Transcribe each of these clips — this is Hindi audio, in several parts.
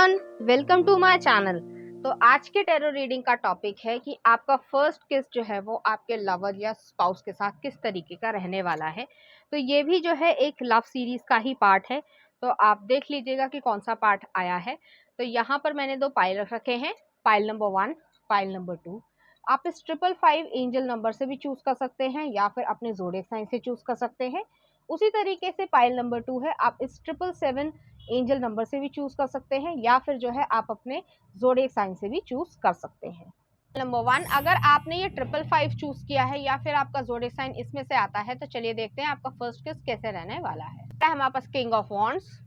Everyone, welcome to my channel. तो आज के टेरो रीडिंग का टॉपिक है कि आपका फर्स्ट किस जो है वो आपके लवर या स्पाउस के साथ किस तरीके का रहने वाला है। तो ये भी जो है एक लव सीरीज का ही पार्ट है, तो आप देख लीजिएगा कि कौन सा पार्ट आया है। तो यहाँ पर मैंने दो पाइल रख रखे हैं, पाइल नंबर 1, पाइल नंबर 2। आप इस 555 एंजल नंबर से भी चूज कर सकते हैं या फिर अपने ज़ोडिएक साइन से चूज कर सकते हैं। उसी तरीके से पाइल नंबर 2 है, आप इस 777 एंजल नंबर से भी चूज कर सकते हैं या फिर जो है आप अपने ज़ोडिएक साइन से भी चूज कर सकते हैं। नंबर 1, अगर आपने ये 555 चूज किया है या फिर आपका ज़ोडिएक साइन इसमें से आता है, तो चलिए देखते हैं आपका फर्स्ट किस कैसे रहने वाला है। हमारे पास किंग ऑफ वॉन्ड्स,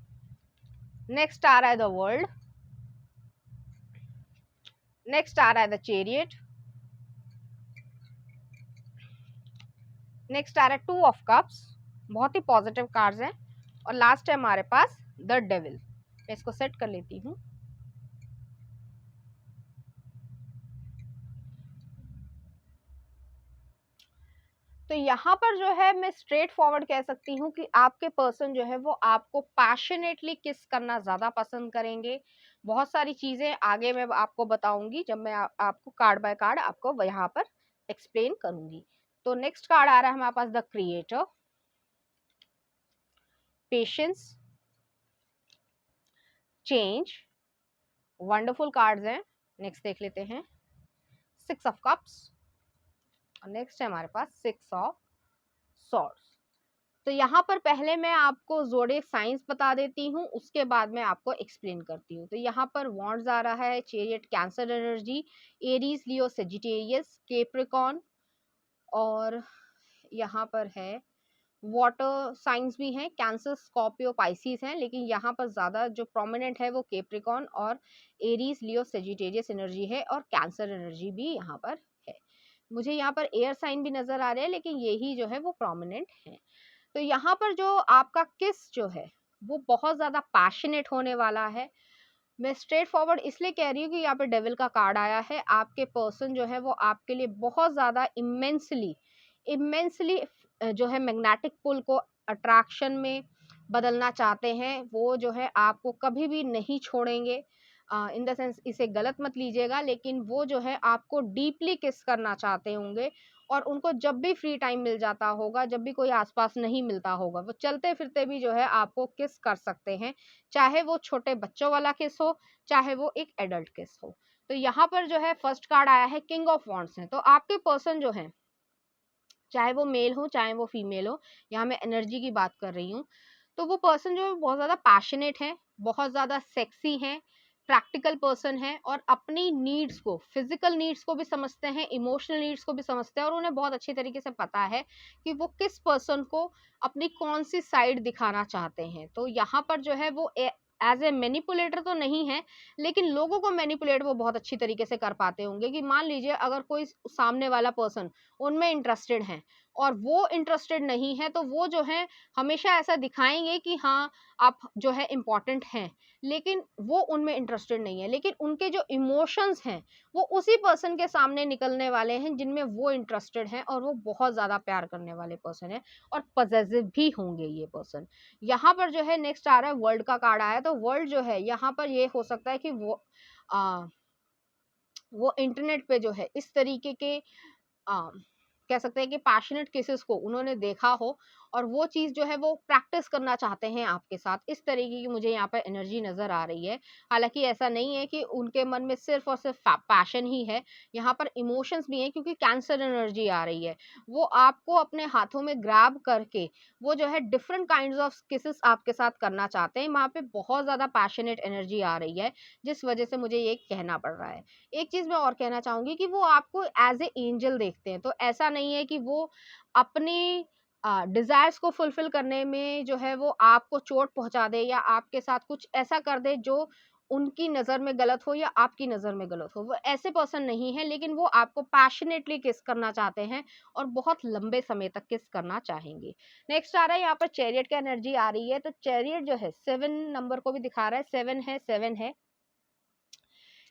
नेक्स्ट आ रहा है द वर्ल्ड, नेक्स्ट आ रहा है द चैरियट, नेक्स्ट आ रहा है 2 ऑफ कप्स, बहुत ही पॉजिटिव कार्ड्स हैं, और लास्ट है हमारे पास द डेविल। मैं इसको सेट कर लेती हूँ। तो यहाँ पर जो है मैं स्ट्रेट फॉरवर्ड कह सकती हूँ कि आपके पर्सन जो है वो आपको पैशनेटली किस करना ज़्यादा पसंद करेंगे। बहुत सारी चीज़ें आगे मैं आपको बताऊंगी जब मैं आपको कार्ड बाय कार्ड आपको यहाँ पर एक्सप्लेन करूंगी। तो नेक्स्ट कार्ड आ रहा है हमारे पास the creator, patience, change, wonderful cards हैं। नेक्स्ट देख लेते हैं 6 ऑफ कप्स, और नेक्स्ट है हमारे पास 6 ऑफ सॉर्ड्स। तो यहाँ पर पहले मैं आपको ज़ोडिएक साइंस बता देती हूँ, उसके बाद मैं आपको एक्सप्लेन करती हूँ। तो यहाँ पर वॉन्ड्स आ रहा है, चैरियट कैंसर एनर्जी, एरीज, लियो, सेजिटेरियस, कैप्रिकॉर्न, और यहाँ पर है वाटर साइंस भी हैं, कैंसर, स्कॉर्पियो, पाइसिस हैं, लेकिन यहाँ पर ज़्यादा जो प्रोमिनेंट है वो कैप्रिकॉर्न और एरीज, लियो, सेजिटेरियस एनर्जी है, और कैंसर एनर्जी भी यहाँ पर है। मुझे यहाँ पर एयर साइन भी नज़र आ रहे हैं, लेकिन यही जो है वो प्रोमिनेंट है। तो यहाँ पर जो आपका किस जो है वो बहुत ज़्यादा पैशनेट होने वाला है। मैं स्ट्रेट फॉरवर्ड इसलिए कह रही हूँ कि यहाँ पे डेविल का कार्ड आया है। आपके पर्सन जो है वो आपके लिए बहुत ज़्यादा इमेंसली इमेंसली जो है मैग्नेटिक पुल को अट्रैक्शन में बदलना चाहते हैं। वो जो है आपको कभी भी नहीं छोड़ेंगे, इन द सेंस इसे गलत मत लीजिएगा, लेकिन वो जो है आपको डीपली किस करना चाहते होंगे, और उनको जब भी फ्री टाइम मिल जाता होगा, जब भी कोई आसपास नहीं मिलता होगा, वो चलते फिरते भी जो है आपको किस कर सकते हैं, चाहे वो छोटे बच्चों वाला किस हो, चाहे वो एक एडल्ट किस हो। तो यहाँ पर जो है फर्स्ट कार्ड आया है किंग ऑफ वॉन्ड्स है। तो आपके पर्सन जो है, चाहे वो मेल हो चाहे वो फीमेल हो, यहाँ मैं एनर्जी की बात कर रही हूँ, तो वो पर्सन जो है बहुत ज़्यादा पैशनेट है, बहुत ज़्यादा सेक्सी है, प्रैक्टिकल पर्सन है, और अपनी नीड्स को, फिजिकल नीड्स को भी समझते हैं, इमोशनल नीड्स को भी समझते हैं, और उन्हें बहुत अच्छी तरीके से पता है कि वो किस पर्सन को अपनी कौन सी साइड दिखाना चाहते हैं। तो यहाँ पर जो है वो एज ए मैनिपुलेटर तो नहीं है, लेकिन लोगों को मैनिपुलेट वो बहुत अच्छी तरीके से कर पाते होंगे। कि मान लीजिए अगर कोई सामने वाला पर्सन उनमें इंटरेस्टेड है और वो इंटरेस्टेड नहीं है, तो वो जो है हमेशा ऐसा दिखाएंगे कि हाँ आप जो है इम्पोर्टेंट हैं, लेकिन वो उनमें इंटरेस्टेड नहीं है। लेकिन उनके जो इमोशंस हैं वो उसी पर्सन के सामने निकलने वाले हैं जिनमें वो इंटरेस्टेड हैं, और वो बहुत ज़्यादा प्यार करने वाले पर्सन है, और पजेसिव भी होंगे ये पर्सन। यहाँ पर जो है नेक्स्ट आ रहा है वर्ल्ड का कार्ड आया। तो वर्ल्ड जो है यहाँ पर ये हो सकता है कि वो इंटरनेट पे जो है इस तरीके के कह सकते हैं कि पैशनेट केसेस को उन्होंने देखा हो, और वो चीज़ जो है वो प्रैक्टिस करना चाहते हैं आपके साथ। इस तरीके की मुझे यहाँ पर एनर्जी नज़र आ रही है। हालांकि ऐसा नहीं है कि उनके मन में सिर्फ और सिर्फ पैशन ही है, यहाँ पर इमोशंस भी हैं, क्योंकि कैंसर एनर्जी आ रही है। वो आपको अपने हाथों में ग्रैब करके वो जो है डिफरेंट काइंड्स ऑफ किसेस आपके साथ करना चाहते हैं। वहाँ पे बहुत ज़्यादा पैशनेट एनर्जी आ रही है, जिस वजह से मुझे ये कहना पड़ रहा है। एक चीज़ मैं और कहना चाहूँगी कि वो आपको एज ए एंजल देखते हैं। तो ऐसा नहीं है कि वो अपनी डिज़ायर्स को फुलफ़िल करने में जो है वो आपको चोट पहुँचा दे, या आपके साथ कुछ ऐसा कर दे जो उनकी नज़र में गलत हो या आपकी नज़र में गलत हो। वो ऐसे पर्सन नहीं है, लेकिन वो आपको पैशनेटली किस करना चाहते हैं, और बहुत लंबे समय तक किस करना चाहेंगे। नेक्स्ट आ रहा है यहाँ पर चैरियट का एनर्जी आ रही है। तो चैरियट जो है 7 नंबर को भी दिखा रहा है, 7 है, 7 है।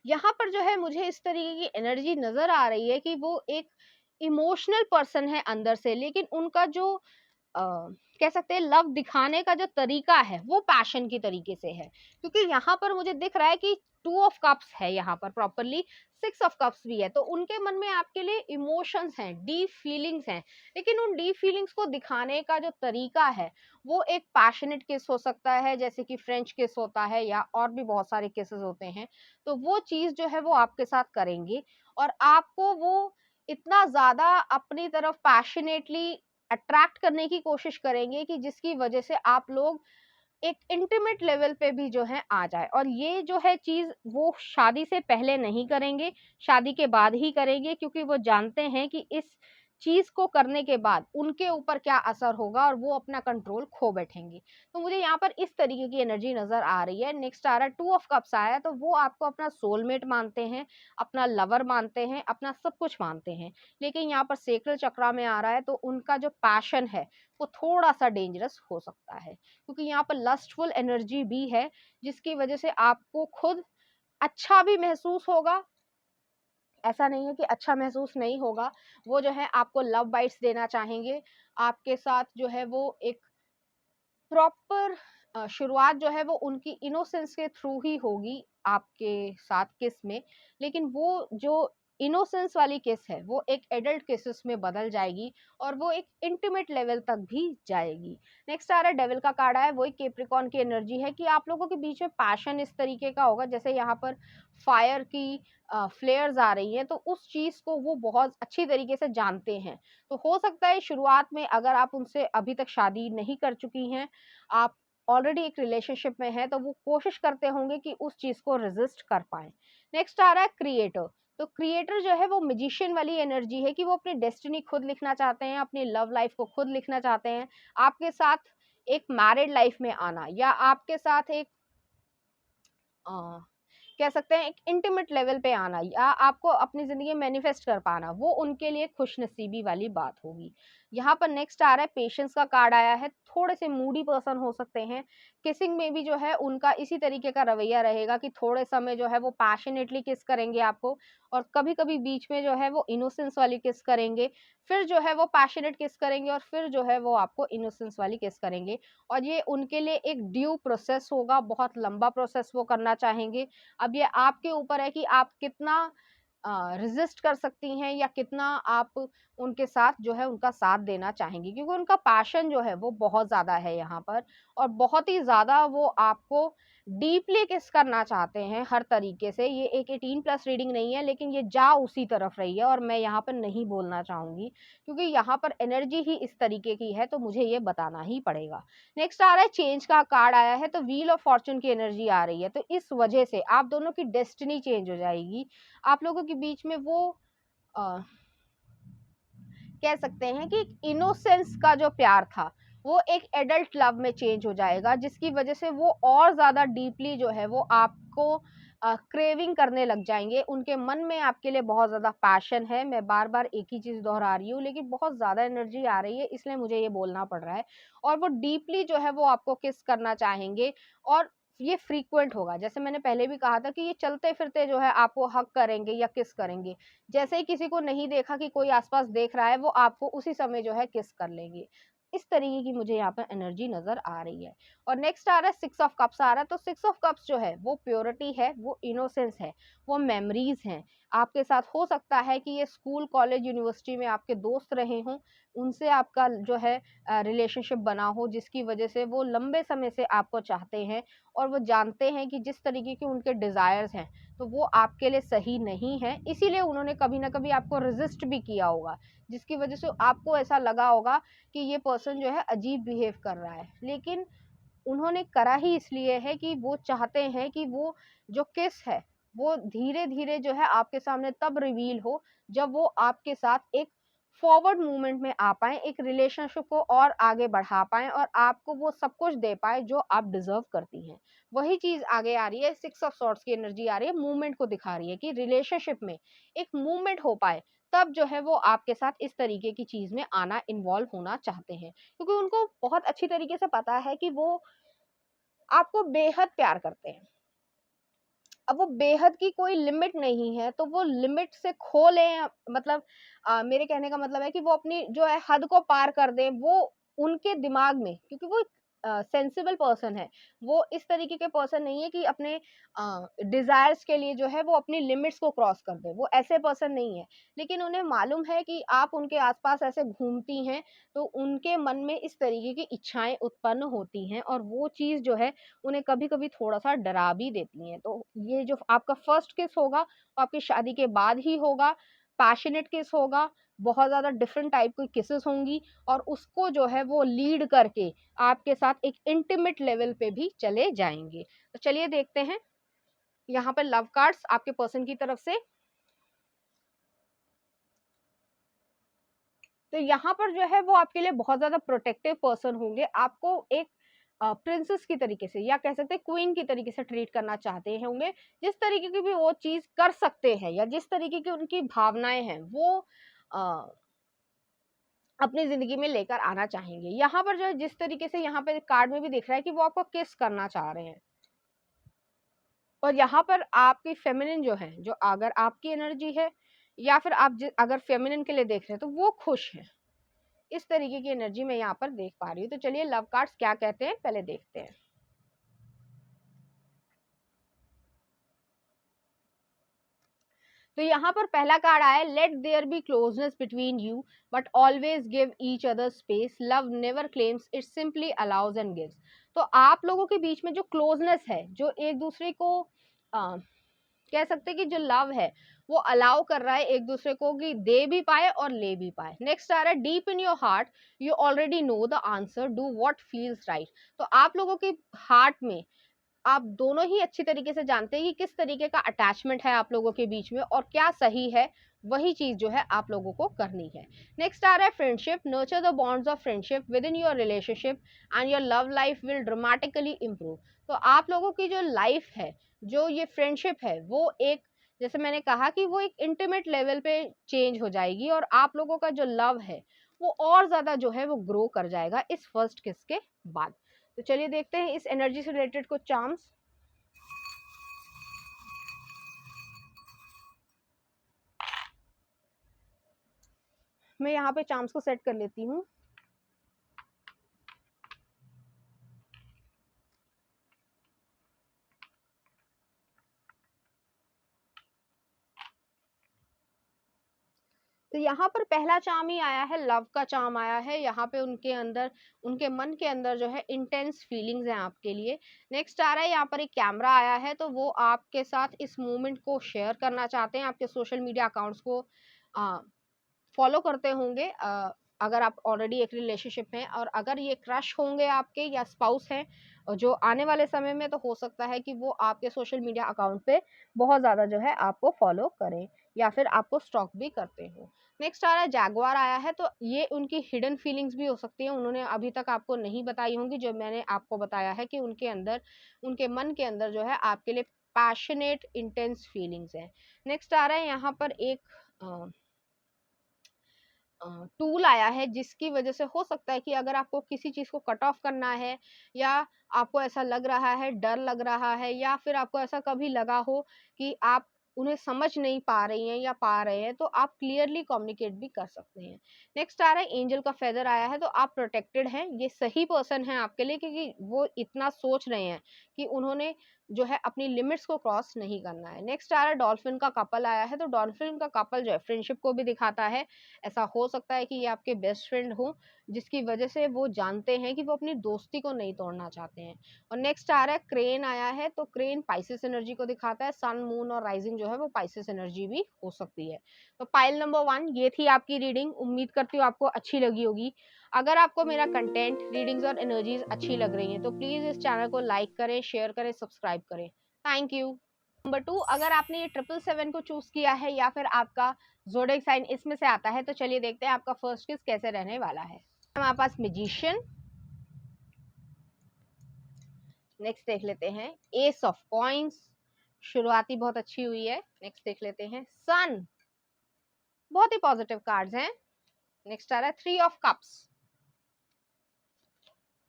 यहाँ पर जो है मुझे इस तरीके की एनर्जी नज़र आ रही है कि वो एक इमोशनल पर्सन है अंदर से, लेकिन उनका जो कह सकते हैं लव दिखाने का जो तरीका है वो पैशन की तरीके से है, क्योंकि यहाँ पर मुझे दिख रहा है कि 2 ऑफ कप्स है यहाँ पर प्रॉपरली, 6 ऑफ कप्स भी है, तो उनके मन में आपके लिए इमोशंस हैं, डीप फीलिंग्स हैं, लेकिन उन डीप फीलिंग्स को दिखाने का जो तरीका है वो एक पैशनेट किस हो सकता है, जैसे कि फ्रेंच किस होता है या और भी बहुत सारे किसेस होते हैं, तो वो चीज जो है वो आपके साथ करेंगे और आपको वो इतना ज्यादा अपनी तरफ पैशनेटली अट्रैक्ट करने की कोशिश करेंगे कि जिसकी वजह से आप लोग एक इंटीमेट लेवल पे भी जो है आ जाए। और ये जो है चीज वो शादी से पहले नहीं करेंगे, शादी के बाद ही करेंगे, क्योंकि वो जानते हैं कि इस चीज को करने के बाद उनके ऊपर क्या असर होगा और वो अपना कंट्रोल खो बैठेंगे। तो मुझे यहाँ पर इस तरीके की एनर्जी नजर आ रही है। नेक्स्ट आ रहा है 2 ऑफ कप्स आया है, तो वो आपको अपना सोलमेट मानते हैं, अपना लवर मानते हैं, अपना सब कुछ मानते हैं, लेकिन यहाँ पर सेक्रल चक्रा में आ रहा है तो उनका जो पैशन है वो थोड़ा सा डेंजरस हो सकता है, क्योंकि यहाँ पर लस्टफुल एनर्जी भी है, जिसकी वजह से आपको खुद अच्छा भी महसूस होगा, ऐसा नहीं है कि अच्छा महसूस नहीं होगा। वो जो है आपको लव बाइट्स देना चाहेंगे, आपके साथ जो है वो एक प्रॉपर शुरुआत जो है वो उनकी इनोसेंस के थ्रू ही होगी आपके साथ किस में, लेकिन वो जो इनोसेंस वाली किस है वो एक एडल्ट किसेस में बदल जाएगी और वो एक इंटीमेट लेवल तक भी जाएगी। नेक्स्ट आ रहा है डेविल का कार्ड है, वो एक कैप्रिकॉर्न की एनर्जी है कि आप लोगों के बीच में पैशन इस तरीके का होगा, जैसे यहाँ पर फायर की फ्लेयर्स आ रही हैं, तो उस चीज को वो बहुत अच्छी तरीके से जानते हैं। तो हो सकता है शुरुआत में अगर आप उनसे अभी तक शादी नहीं कर चुकी हैं, आप ऑलरेडी एक रिलेशनशिप में है, तो वो कोशिश करते होंगे कि उस चीज को रेजिस्ट कर पाए। नेक्स्ट आ रहा है क्रिएटर, तो क्रिएटर जो है वो मैजिशियन वाली एनर्जी है कि वो अपनी डेस्टिनी खुद लिखना चाहते हैं, अपनी लव लाइफ को खुद लिखना चाहते हैं, आपके साथ एक मैरिड लाइफ में आना या आपके साथ एक अ, कह सकते हैं एक इंटीमेट लेवल पे आना या आपको अपनी जिंदगी में मैनिफेस्ट कर पाना, वो उनके लिए खुशनसीबी वाली बात होगी। यहाँ पर नेक्स्ट आ रहा है पेशेंस का कार्ड आया है, थोड़े से मूडी पर्सन हो सकते हैं, किसिंग में भी जो है उनका इसी तरीके का रवैया रहेगा कि थोड़े समय जो है वो पैशनेटली किस करेंगे आपको और कभी कभी बीच में जो है वो इनोसेंस वाली किस करेंगे, फिर जो है वो पैशनेट किस करेंगे और फिर जो है वो आपको इनोसेंस वाली किस करेंगे। और ये उनके लिए एक ड्यू प्रोसेस होगा, बहुत लंबा प्रोसेस वो करना चाहेंगे। अब ये आपके ऊपर है कि आप कितना रेजिस्ट कर सकती हैं या कितना आप उनके साथ जो है उनका साथ देना चाहेंगी, क्योंकि उनका पैशन जो है वो बहुत ज़्यादा है यहाँ पर और बहुत ही ज़्यादा वो आपको डीपली किस करना चाहते हैं हर तरीके से। ये एक 18+ रीडिंग नहीं है, लेकिन ये जा उसी तरफ रही है और मैं यहाँ पर नहीं बोलना चाहूँगी, क्योंकि यहाँ पर एनर्जी ही इस तरीके की है, तो मुझे ये बताना ही पड़ेगा। नेक्स्ट आ रहा है चेंज का कार्ड आया है, तो व्हील ऑफ फॉर्च्यून की एनर्जी आ रही है, तो इस वजह से आप दोनों की डेस्टिनी चेंज हो जाएगी। आप लोगों के बीच में वो अ, कह सकते हैं कि इनोसेंस का जो प्यार था वो एक एडल्ट लव में चेंज हो जाएगा, जिसकी वजह से वो और ज्यादा डीपली जो है वो आपको क्रेविंग करने लग जाएंगे। उनके मन में आपके लिए बहुत ज्यादा पैशन है, मैं बार बार एक ही चीज दोहरा रही हूँ लेकिन बहुत ज्यादा एनर्जी आ रही है इसलिए मुझे ये बोलना पड़ रहा है। और वो डीपली जो है वो आपको किस करना चाहेंगे और ये फ्रीक्वेंट होगा, जैसे मैंने पहले भी कहा था कि ये चलते फिरते जो है आपको हक करेंगे या किस करेंगे। जैसे ही किसी को नहीं देखा कि कोई आसपास देख रहा है, वो आपको उसी समय जो है किस कर लेंगे। इस तरीके की मुझे यहाँ पर एनर्जी नजर आ रही है। और नेक्स्ट आ रहा है 6 ऑफ कप्स आ रहा है, तो 6 ऑफ कप्स जो है वो प्योरिटी है, वो इनोसेंस है, वो मेमोरीज हैं। आपके साथ हो सकता है कि ये स्कूल कॉलेज यूनिवर्सिटी में आपके दोस्त रहे हों, उनसे आपका जो है रिलेशनशिप बना हो, जिसकी वजह से वो लंबे समय से आपको चाहते हैं और वो जानते हैं कि जिस तरीके के उनके डिजायर्स हैं तो वो आपके लिए सही नहीं है, इसीलिए उन्होंने कभी ना कभी आपको रेजिस्ट भी किया होगा, जिसकी वजह से आपको ऐसा लगा होगा कि ये पर्सन जो है अजीब बिहेव कर रहा है। लेकिन उन्होंने करा ही इसलिए है कि वो चाहते हैं कि वो जो किस है वो धीरे धीरे जो है आपके सामने तब रिवील हो जब वो आपके साथ एक फॉरवर्ड मूवमेंट में आ पाए, एक रिलेशनशिप को और आगे बढ़ा पाए और आपको वो सब कुछ दे पाए जो आप डिजर्व करती हैं। वही चीज आगे आ रही है, 6 ऑफ सॉर्ड्स की एनर्जी आ रही है, मूवमेंट को दिखा रही है कि रिलेशनशिप में एक मूवमेंट हो पाए, तब जो है वो आपके साथ इस तरीके की चीज में आना, इन्वॉल्व होना चाहते हैं, क्योंकि उनको बहुत अच्छी तरीके से पता है कि वो आपको बेहद प्यार करते हैं। अब वो बेहद की कोई लिमिट नहीं है, तो वो लिमिट से खो लें, मतलब मेरे कहने का मतलब है कि वो अपनी जो है हद को पार कर दें, वो उनके दिमाग में, क्योंकि वो सेंसिबल पर्सन है, वो इस तरीके के पर्सन नहीं है कि अपने डिजायर्स के लिए जो है वो अपनी लिमिट्स को क्रॉस कर दे, वो ऐसे पर्सन नहीं है। लेकिन उन्हें मालूम है कि आप उनके आसपास ऐसे घूमती हैं तो उनके मन में इस तरीके की इच्छाएं उत्पन्न होती हैं, और वो चीज जो है उन्हें कभी कभी थोड़ा सा डरा भी देती हैं। तो ये जो आपका फर्स्ट किस होगा वो आपकी शादी के बाद ही होगा, पैशनेट किस होगा, बहुत ज्यादा डिफरेंट टाइप की किसेस होंगी, और उसको जो है वो लीड करके आपके साथ एक इंटीमेट लेवल पे भी चले जाएंगे। तो चलिए देखते हैं यहाँ पर लव कार्ड्स आपके पर्सन की तरफ से। तो यहाँ पर जो है वो आपके लिए बहुत ज्यादा प्रोटेक्टिव पर्सन होंगे, आपको एक प्रिंसेस की तरीके से या कह सकते हैं क्वीन की तरीके से ट्रीट करना चाहते होंगे। जिस तरीके की भी वो चीज कर सकते हैं या जिस तरीके की उनकी भावनाएं हैं वो अपनी जिंदगी में लेकर आना चाहेंगे। यहाँ पर जो है जिस तरीके से यहाँ पे कार्ड में भी दिख रहा है कि वो आपको किस करना चाह रहे हैं, और यहाँ पर आपकी फेमिनिन जो है, जो अगर आपकी एनर्जी है या फिर आप अगर फेमिनिन के लिए देख रहे हैं तो वो खुश है, इस तरीके की एनर्जी मैं यहाँ पर देख पा रही हूँ। तो चलिए लव कार्ड्स क्या कहते हैं पहले देखते हैं। तो यहाँ पर पहला कार्ड आया, let there be closeness between you but always give each other space, love never claims, it simply allows and gives. तो आप लोगों के बीच में जो क्लोजनेस है, जो एक दूसरे को कह सकते हैं कि जो लव है वो अलाउ कर रहा है एक दूसरे को कि दे भी पाए और ले भी पाए। नेक्स्ट आ रहा है, deep in your heart you already know the answer, do what feels right. तो आप लोगों के हार्ट में आप दोनों ही अच्छी तरीके से जानते हैं कि किस तरीके का अटैचमेंट है आप लोगों के बीच में और क्या सही है, वही चीज जो है आप लोगों को करनी है। नेक्स्ट आ रहा है friendship, nurture the bonds of friendship with in your relationship and your love life will dramatically improve. तो आप लोगों की जो लाइफ है, जो ये फ्रेंडशिप है, वो एक, जैसे मैंने कहा कि वो एक इंटीमेट लेवल पे चेंज हो जाएगी, और आप लोगों का जो लव है वो और ज्यादा जो है वो ग्रो कर जाएगा इस फर्स्ट किस के बाद। तो चलिए देखते हैं इस एनर्जी से रिलेटेड कुछ चार्म्स। मैं यहाँ पे चार्म्स को सेट कर लेती हूँ। तो यहाँ पर पहला चार्म ही आया है, लव का चार्म आया है। यहाँ पे उनके अंदर, उनके मन के अंदर जो है इंटेंस फीलिंग्स हैं आपके लिए। नेक्स्ट आ रहा है, यहाँ पर एक कैमरा आया है, तो वो आपके साथ इस मोमेंट को शेयर करना चाहते हैं, आपके सोशल मीडिया अकाउंट्स को फॉलो करते होंगे, अगर आप ऑलरेडी एक रिलेशनशिप में, और अगर ये क्रश होंगे आपके या स्पाउस हैं जो आने वाले समय में, तो हो सकता है कि वो आपके सोशल मीडिया अकाउंट पे बहुत ज़्यादा जो है आपको फॉलो करें या फिर आपको स्टॉक भी करते हो। नेक्स्ट आ रहा है जैगुआर आया है, तो ये उनकी हिडन फीलिंग्स भी हो सकती हैं, उन्होंने अभी तक आपको नहीं बताई होंगी, जो मैंने आपको बताया है कि उनके अंदर, उनके मन के अंदर जो है आपके लिए पैशनेट इंटेंस फीलिंग्स हैं। नेक्स्ट आ रहा है यहाँ पर एक टूल आया है, जिसकी वजह से हो सकता है कि अगर आपको किसी चीज को कट ऑफ करना है, या आपको ऐसा लग रहा है, डर लग रहा है, या फिर आपको ऐसा कभी लगा हो कि आप उन्हें समझ नहीं पा रही हैं या पा रहे हैं, तो आप क्लियरली कम्युनिकेट भी कर सकते हैं। नेक्स्ट आ रहा है एंजल का फेदर आया है, तो आप प्रोटेक्टेड हैं, ये सही पर्सन है आपके लिए, क्योंकि वो इतना सोच रहे हैं कि उन्होंने जो है अपनी लिमिट्स को क्रॉस नहीं करना है। नेक्स्ट आ रहा है डॉल्फिन का कपल आया है, तो डॉल्फिन का कपल जो है फ्रेंडशिप को भी दिखाता है। ऐसा हो सकता है कि ये आपके बेस्ट फ्रेंड हो, जिसकी वजह से वो जानते हैं कि वो अपनी दोस्ती को नहीं तोड़ना चाहते हैं। और नेक्स्ट आ रहा है क्रेन आया है, तो क्रेन पाइसेस एनर्जी को दिखाता है, सन मून और राइजिंग जो है वो पाइसेस एनर्जी भी हो सकती है। तो पाइल नंबर 1 ये थी आपकी रीडिंग, उम्मीद करती हूँ आपको अच्छी लगी होगी। अगर आपको मेरा कंटेंट, रीडिंग्स और एनर्जीज अच्छी लग रही हैं तो प्लीज इस चैनल को लाइक करें, शेयर करें, सब्सक्राइब करें। Thank you. नंबर 2, अगर आपने ये 777 को चूज किया है या फिर आपका ज़ोडिएक साइन इसमें से आता है, तो चलिए देखते हैं आपका फर्स्ट किस कैसे रहने वाला है। हमारे पास मैजिशियन, नेक्स्ट देख लेते हैं एस ऑफ कॉइंस, शुरुआती बहुत अच्छी हुई है। नेक्स्ट देख लेते हैं सन, बहुत ही पॉजिटिव कार्ड्स हैं। नेक्स्ट आ रहा है 3 ऑफ कप्स,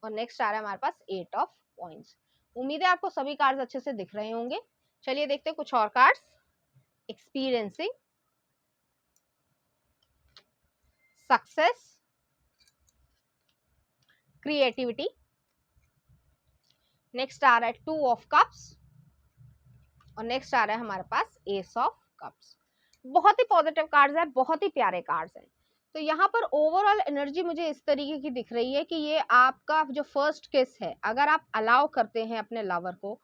और नेक्स्ट आ रहा है हमारे पास 8 ऑफ कॉइंस। उम्मीद है आपको सभी कार्ड्स अच्छे से दिख रहे होंगे। चलिए देखते हैं कुछ और cards. Experiencing, success, creativity. Next आ रहा है 2 ऑफ कप्स और नेक्स्ट आ रहा है हमारे पास एस ऑफ कप्स। बहुत ही पॉजिटिव कार्ड्स है, बहुत ही प्यारे कार्ड्स हैं। तो यहाँ पर ओवरऑल एनर्जी मुझे इस तरीके की दिख रही है कि ये आपका जो फर्स्ट किस है, अगर आप अलाउ करते हैं अपने लवर को,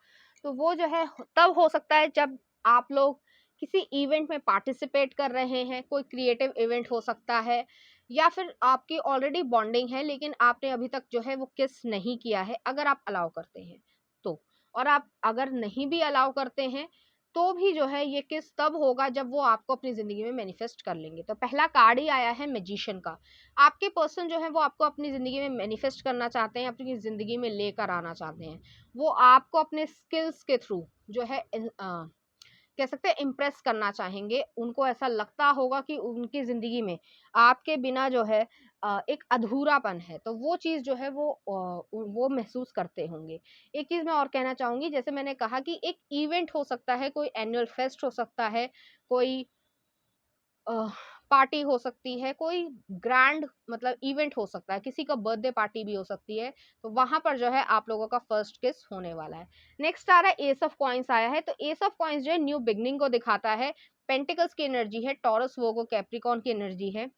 तो वो जो है तब हो सकता है जब आप लोग किसी इवेंट में पार्टिसिपेट कर रहे हैं। कोई क्रिएटिव इवेंट हो सकता है, या फिर आपकी ऑलरेडी बॉन्डिंग है लेकिन आपने अभी तक जो है वो किस नहीं किया है, अगर आप अलाउ करते हैं तो। और आप अगर नहीं भी अलाउ करते हैं तो भी जो है ये किस तब होगा जब वो आपको अपनी जिंदगी में मैनिफेस्ट कर लेंगे। तो पहला कार्ड ही आया है मैजिशियन का। आपके पर्सन जो है वो आपको अपनी जिंदगी में मैनिफेस्ट करना चाहते हैं, अपनी जिंदगी में लेकर आना चाहते हैं। वो आपको अपने स्किल्स के थ्रू जो है कह सकते हैं इम्प्रेस करना चाहेंगे। उनको ऐसा लगता होगा कि उनकी जिंदगी में आपके बिना जो है एक अधूरापन है, तो वो चीज जो है वो महसूस करते होंगे। एक चीज मैं और कहना चाहूंगी, जैसे मैंने कहा कि एक इवेंट हो सकता है, कोई एनुअल फेस्ट हो सकता है, कोई पार्टी हो सकती है, कोई ग्रैंड मतलब इवेंट हो सकता है, किसी का बर्थडे पार्टी भी हो सकती है। तो वहां पर जो है आप लोगों का फर्स्ट किस होने वाला है। नेक्स्ट आ रहा है एस ऑफ कॉइंस आया है। तो एस ऑफ कॉइंस जो है न्यू बिगनिंग को दिखाता है। पेंटिकल्स की एनर्जी है, टॉरस वोगो कैप्रिकॉन की एनर्जी है।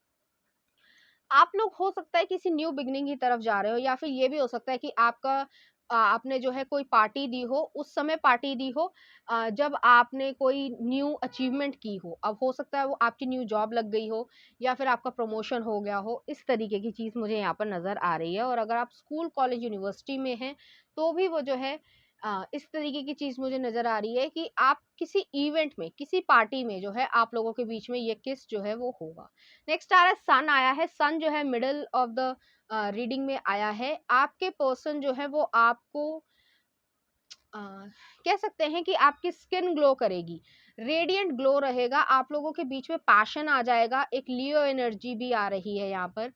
आप लोग हो सकता है किसी न्यू बिगनिंग की तरफ जा रहे हो, या फिर ये भी हो सकता है कि आपका आपने जो है कोई पार्टी दी हो, उस समय पार्टी दी हो जब आपने कोई न्यू अचीवमेंट की हो। अब हो सकता है वो आपकी न्यू जॉब लग गई हो, या फिर आपका प्रमोशन हो गया हो। इस तरीके की चीज़ मुझे यहाँ पर नज़र आ रही है। और अगर आप स्कूल कॉलेज यूनिवर्सिटी में हैं तो भी वो जो है इस तरीके की चीज़ मुझे नज़र आ रही है कि आप किसी इवेंट में, किसी पार्टी में जो है आप लोगों के बीच में ये किस जो है वो होगा। नेक्स्ट आ रहा है सन आया है। सन जो है मिडल ऑफ द रीडिंग में आया है। आपके पर्सन जो है वो आपको कह सकते हैं कि आपकी स्किन ग्लो करेगी, रेडिएंट ग्लो रहेगा। आप लोगों के बीच में पैशन आ जाएगा। एक लियो एनर्जी भी आ रही है यहाँ पर।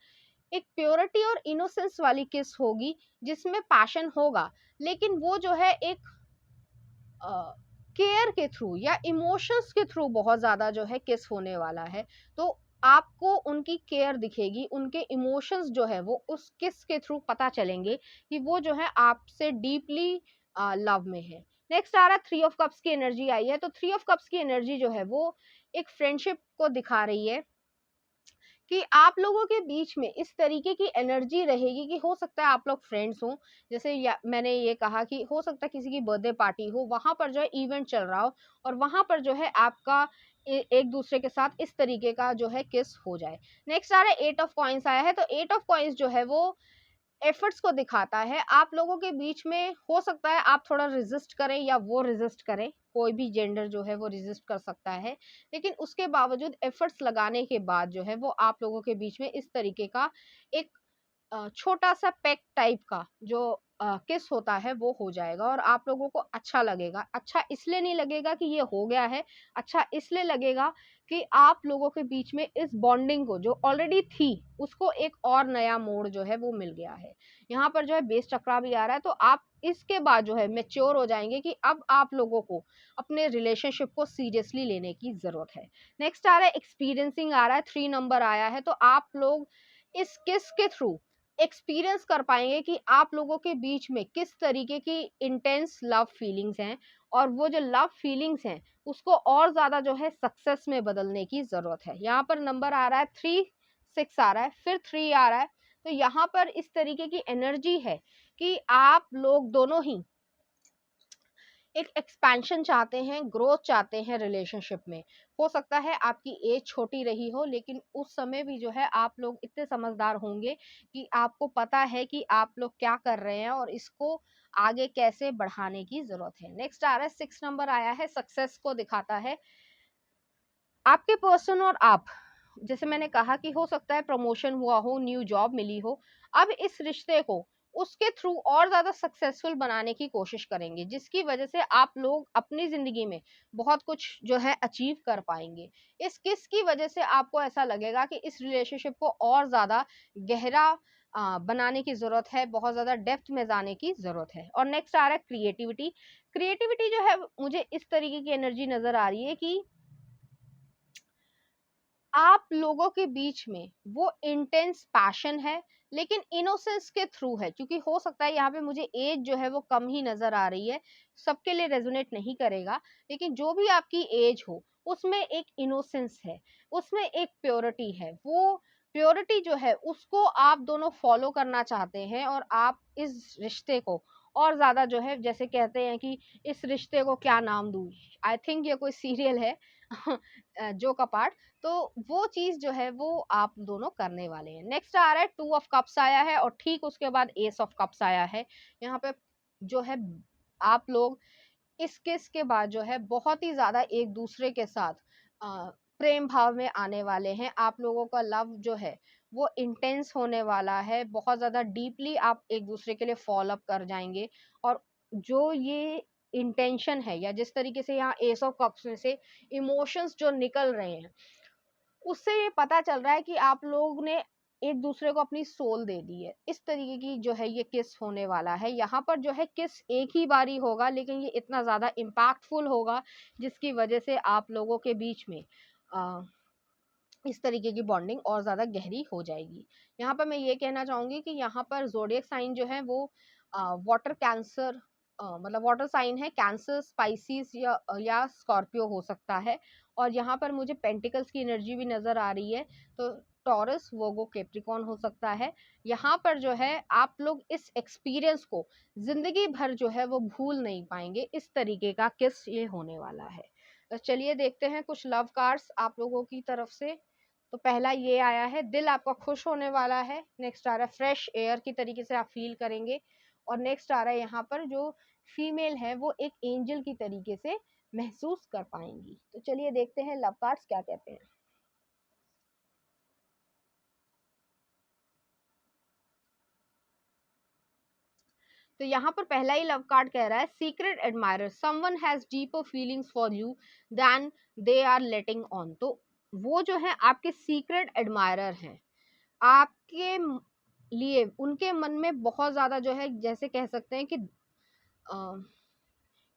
एक प्योरिटी और इनोसेंस वाली किस होगी जिसमें पैशन होगा, लेकिन वो जो है एक केयर के थ्रू या इमोशंस के थ्रू बहुत ज्यादा जो है किस होने वाला है। तो आपको उनकी केयर दिखेगी, उनके इमोशंस जो है वो उस किस के थ्रू पता चलेंगे कि वो जो है आपसे डीपली लव में है। नेक्स्ट आ रहा है 3 ऑफ कप्स की एनर्जी आई है। तो 3 ऑफ कप्स की एनर्जी जो है वो एक फ्रेंडशिप को दिखा रही है कि आप लोगों के बीच में इस तरीके की एनर्जी रहेगी कि हो सकता है आप लोग फ्रेंड्स हो। जैसे मैंने ये कहा कि हो सकता है किसी की बर्थडे पार्टी हो, वहां पर जो है इवेंट चल रहा हो, और वहां पर जो है आपका एक दूसरे के साथ इस तरीके का जो है किस हो जाए। नेक्स्ट आ रहा है 8 ऑफ कॉइंस आया है। तो 8 ऑफ कॉइंस जो है वो एफर्ट्स को दिखाता है। आप लोगों के बीच में हो सकता है आप थोड़ा रेजिस्ट करें या वो रेजिस्ट करें, कोई भी जेंडर जो है वो रेजिस्ट कर सकता है, लेकिन उसके बावजूद एफर्ट्स लगाने के बाद जो है वो आप लोगों के बीच में इस तरीके का एक छोटा सा पेक टाइप का जो किस होता है वो हो जाएगा, और आप लोगों को अच्छा लगेगा। अच्छा इसलिए नहीं लगेगा कि ये हो गया है, अच्छा इसलिए लगेगा कि आप लोगों के बीच में इस बॉन्डिंग को जो ऑलरेडी थी उसको एक और नया मोड़ जो है वो मिल गया है। यहाँ पर जो है बेस चक्रा भी आ रहा है। तो आप इसके बाद जो है मेच्योर हो जाएंगे कि अब आप लोगों को अपने रिलेशनशिप को सीरियसली लेने की जरूरत है। नेक्स्ट आ रहा है एक्सपीरियंसिंग आ रहा है, 3 नंबर आया है। तो आप लोग इस किस के थ्रू एक्सपीरियंस कर पाएंगे कि आप लोगों के बीच में किस तरीके की इंटेंस लव फीलिंग्स हैं, और वो जो लव फीलिंग्स हैं उसको और ज्यादा जो है सक्सेस में बदलने की जरूरत है। यहाँ पर नंबर आ रहा है 3, 6 आ रहा है, फिर 3 आ रहा है। तो यहाँ पर इस तरीके की एनर्जी है कि आप लोग दोनों ही एक एक्सपेंशन चाहते हैं, ग्रोथ चाहते हैं रिलेशनशिप में। हो सकता है आपकी एज छोटी रही हो, लेकिन उस समय भी जो है आप लोग इतने समझदार होंगे कि आपको पता है कि आप लोग क्या कर रहे हैं और इसको आगे कैसे बढ़ाने की जरूरत है। नेक्स्ट आ रहा है 6 नंबर आया है, सक्सेस को दिखाता है। आपके पर्सन और आप, जैसे मैंने कहा कि हो सकता है प्रमोशन हुआ हो, न्यू जॉब मिली हो, अब इस रिश्ते को उसके थ्रू और ज्यादा सक्सेसफुल बनाने की कोशिश करेंगे, जिसकी वजह से आप लोग अपनी जिंदगी में बहुत कुछ जो है अचीव कर पाएंगे। इस किस की वजह से आपको ऐसा लगेगा कि इस रिलेशनशिप को और ज्यादा गहरा बनाने की जरूरत है, बहुत ज्यादा डेप्थ में जाने की जरूरत है। और नेक्स्ट आ रहा है क्रिएटिविटी। क्रिएटिविटी जो है मुझे इस तरीके की एनर्जी नजर आ रही है कि आप लोगों के बीच में वो इंटेंस पैशन है लेकिन इनोसेंस के थ्रू है, क्योंकि हो सकता है यहाँ पे मुझे एज जो है वो कम ही नजर आ रही है, सबके लिए रेजोनेट नहीं करेगा, लेकिन जो भी आपकी एज हो उसमें एक इनोसेंस है, उसमें एक प्योरिटी है, वो प्योरिटी जो है उसको आप दोनों फॉलो करना चाहते हैं, और आप इस रिश्ते को और ज्यादा जो है, जैसे कहते हैं कि इस रिश्ते को क्या नाम दूं, आई थिंक ये कोई सीरियल है जो कपाट, तो वो चीज जो है वो आप दोनों करने वाले हैं। नेक्स्ट आ रहा है 2 ऑफ कप्स आया है, और ठीक उसके बाद एस ऑफ कप्स आया है। यहाँ पे जो है आप लोग इस किस के बाद जो है बहुत ही ज्यादा एक दूसरे के साथ प्रेम भाव में आने वाले हैं। आप लोगों का लव जो है वो इंटेंस होने वाला है, बहुत ज्यादा डीपली आप एक दूसरे के लिए फॉलो अप कर जाएंगे। और जो ये इंटेंशन है, या जिस तरीके से यहाँ एस ऑफ कप्स में से इमोशंस जो निकल रहे हैं, उससे ये पता चल रहा है कि आप लोग ने एक दूसरे को अपनी सोल दे दी है। इस तरीके की जो है ये किस होने वाला है। यहाँ पर जो है किस एक ही बारी होगा, लेकिन ये इतना ज्यादा इम्पैक्टफुल होगा जिसकी वजह से आप लोगों के बीच में इस तरीके की बॉन्डिंग और ज्यादा गहरी हो जाएगी। यहाँ पर मैं ये कहना चाहूंगी कि यहाँ पर जोडियक साइन जो है वो वाटर कैंसर, मतलब वाटर साइन है, कैंसर, स्पाइसिस या स्कॉर्पियो हो सकता है। और यहाँ पर मुझे पेंटिकल्स की एनर्जी भी नजर आ रही है, तो टॉरस, वोगो, कैप्रिकॉर्न हो सकता है। यहाँ पर जो है आप लोग इस एक्सपीरियंस को जिंदगी भर जो है वो भूल नहीं पाएंगे, इस तरीके का किस ये होने वाला है। तो चलिए देखते हैं कुछ लव कार्ड्स आप लोगों की तरफ से। तो पहला ये आया है, दिल आपका खुश होने वाला है। नेक्स्ट आ रहा है फ्रेश एयर की तरीके से आप फील करेंगे। और नेक्स्ट आ रहा है यहाँ पर जो फीमेल है वो एक एंजल की तरीके से महसूस कर पाएंगी। तो चलिए देखते हैं लव कार्ड्स क्या कहते हैं। तो यहाँ पर पहला ही लव कार्ड कह रहा है, secret admirer, someone has deeper feelings for you then they are letting on. तो वो जो है आपके सीक्रेट एडमायरर हैं, आपके लिए उनके मन में बहुत ज्यादा जो है, जैसे कह सकते हैं कि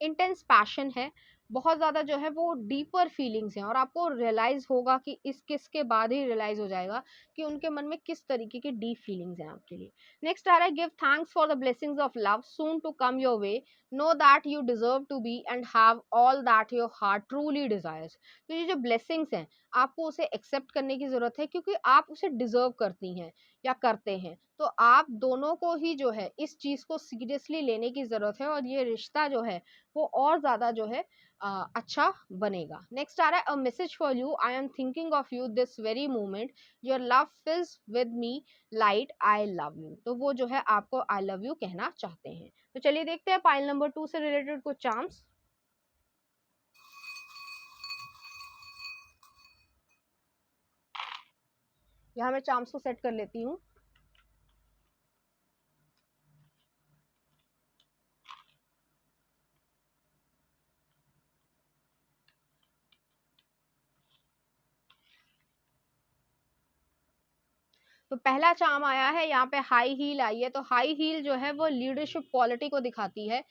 इंटेंस पैशन है, बहुत ज्यादा जो है वो डीपर फीलिंग्स हैं। और आपको रियलाइज होगा कि इस किस के बाद ही रियलाइज हो जाएगा कि उनके मन में किस तरीके की डीप फीलिंग्स हैं आपके लिए। नेक्स्ट आ रहा है, give thanks for the blessings of love soon to come your way, know that you deserve to be and have all that your heart truly desires. तो ये जो ब्लेसिंग्स हैं आपको उसे एक्सेप्ट करने की जरूरत है, क्योंकि आप उसे डिजर्व करती हैं या करते हैं। तो आप दोनों को ही जो है इस चीज को सीरियसली लेने की जरूरत है, और ये रिश्ता जो है वो और ज्यादा जो है अच्छा बनेगा। नेक्स्ट आ रहा है, a message for you, I am thinking of you this very moment, your love fills with me light, I love you. तो वो जो है आपको आई लव यू कहना चाहते हैं। तो चलिए देखते हैं पाइल नंबर 2 से रिलेटेड कुछ चार्म्स। यहाँ मैं चार्म्स को सेट कर लेती हूँ। तो पहला चार्म आया है, यहाँ पे हाई हील आई है। तो हाई हील जो है वो लीडरशिप क्वालिटी को दिखाती है।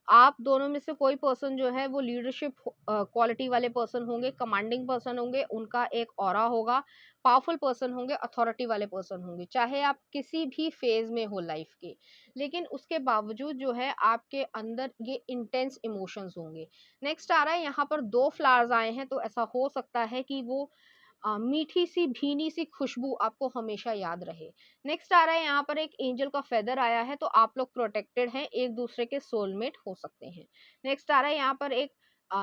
आप दोनों में से कोई पर्सन जो है वो लीडरशिप क्वालिटी वाले पर्सन होंगे, कमांडिंग पर्सन होंगे, उनका एक ऑरा होगा, पावरफुल पर्सन होंगे, अथॉरिटी वाले पर्सन होंगे, चाहे आप किसी भी फेज में हो लाइफ के, लेकिन उसके बावजूद जो है आपके अंदर ये इंटेंस इमोशंस होंगे। नेक्स्ट आ रहा है, यहाँ पर 2 फ्लावर्स आए हैं, तो ऐसा हो सकता है कि वो मीठी सी भीनी सी खुशबू आपको हमेशा याद रहे। नेक्स्ट आ रहा है, यहाँ पर एक एंजल का फेदर आया है, तो आप लोग प्रोटेक्टेड हैं, एक दूसरे के सोलमेट हो सकते हैं। नेक्स्ट आ रहा है, यहाँ पर एक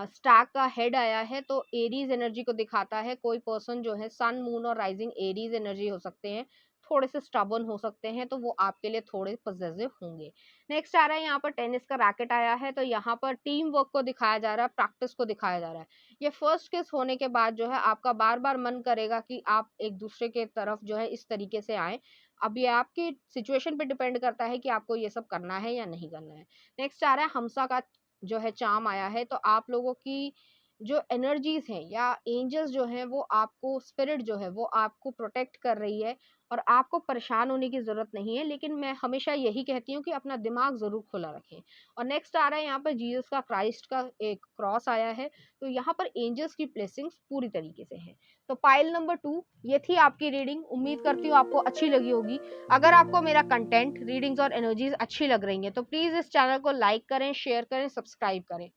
स्टार का हेड आया है, तो एरीज एनर्जी को दिखाता है। कोई पर्सन जो है सन, मून और राइजिंग एरीज एनर्जी हो सकते हैं, थोड़े से स्टबर्न हो सकते हैं, तो वो आपके लिए थोड़े पॉजिटिव होंगे। नेक्स्ट आ रहा है, यहाँ पर टेनिस का रैकेट आया है, तो यहाँ पर टीम वर्क को दिखाया जा रहा है, प्रैक्टिस को दिखाया जा रहा है। ये फर्स्ट किस होने के बाद जो है आपका बार बार मन करेगा कि आप एक दूसरे के तरफ जो है इस तरीके से आए। अब ये आपकी सिचुएशन पे डिपेंड करता है कि आपको ये सब करना है या नहीं करना है। नेक्स्ट आ रहा है, हमसा का जो है चार्म आया है, तो आप लोगों की जो एनर्जीज हैं या एंजल्स जो हैं वो आपको, स्पिरिट जो है वो आपको प्रोटेक्ट कर रही है और आपको परेशान होने की ज़रूरत नहीं है। लेकिन मैं हमेशा यही कहती हूँ कि अपना दिमाग ज़रूर खुला रखें। और नेक्स्ट आ रहा है यहाँ पर जीसस का, क्राइस्ट का एक क्रॉस आया है, तो यहाँ पर एंजल्स की ब्लेसिंग्स पूरी तरीके से है। तो पाइल नंबर 2 ये थी आपकी रीडिंग। उम्मीद करती हूँ आपको अच्छी लगी होगी। अगर आपको मेरा कंटेंट, रीडिंग्स और एनर्जीज अच्छी लग रही हैं तो प्लीज़ इस चैनल को लाइक करें, शेयर करें, सब्सक्राइब करें।